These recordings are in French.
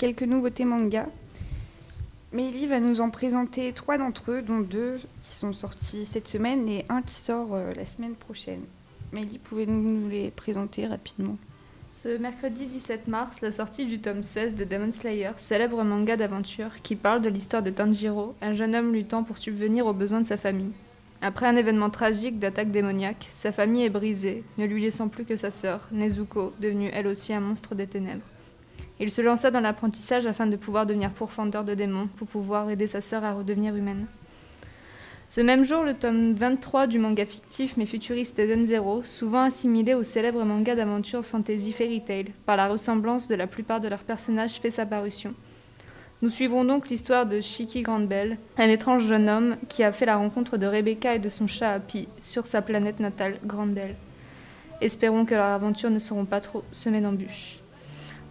quelques nouveautés manga. Mélie va nous en présenter 3 d'entre eux, dont 2 qui sont sortis cette semaine et un qui sort la semaine prochaine. Mélie, pouvez-vous nous les présenter rapidement? Ce mercredi 17 mars, la sortie du tome 16 de Demon Slayer, célèbre manga d'aventure qui parle de l'histoire de Tanjiro, un jeune homme luttant pour subvenir aux besoins de sa famille. Après un événement tragique d'attaque démoniaque, sa famille est brisée, ne lui laissant plus que sa sœur, Nezuko, devenue elle aussi un monstre des ténèbres. Il se lança dans l'apprentissage afin de pouvoir devenir pourfendeur de démons pour pouvoir aider sa sœur à redevenir humaine. Ce même jour, le tome 23 du manga fictif mais futuriste Eden Zero, souvent assimilé au célèbre manga d'aventure fantasy Fairy Tail, par la ressemblance de la plupart de leurs personnages, fait sa parution. Nous suivrons donc l'histoire de Shiki Grandbell, un étrange jeune homme qui a fait la rencontre de Rebecca et de son chat Happy sur sa planète natale, Grandbell. Espérons que leurs aventures ne seront pas trop semées d'embûches.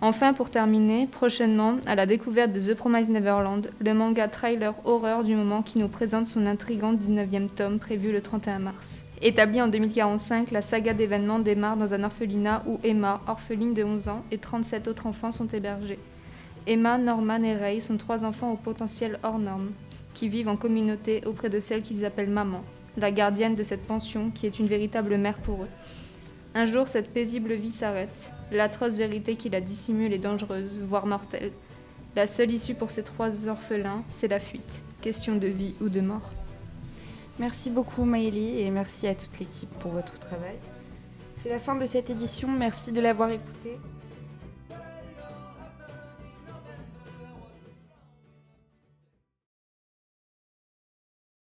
Enfin, pour terminer, prochainement, à la découverte de The Promised Neverland, le manga trailer horreur du moment qui nous présente son intrigant 19e tome prévu le 31 mars. Établie en 2045, la saga d'événements démarre dans un orphelinat où Emma, orpheline de 11 ans, et 37 autres enfants sont hébergés. Emma, Norman et Ray sont 3 enfants au potentiel hors norme, qui vivent en communauté auprès de celle qu'ils appellent maman, la gardienne de cette pension qui est une véritable mère pour eux. Un jour, cette paisible vie s'arrête. L'atroce vérité qui la dissimule est dangereuse, voire mortelle. La seule issue pour ces 3 orphelins, c'est la fuite. Question de vie ou de mort. Merci beaucoup Maëlie et merci à toute l'équipe pour votre travail. C'est la fin de cette édition, merci de l'avoir écoutée.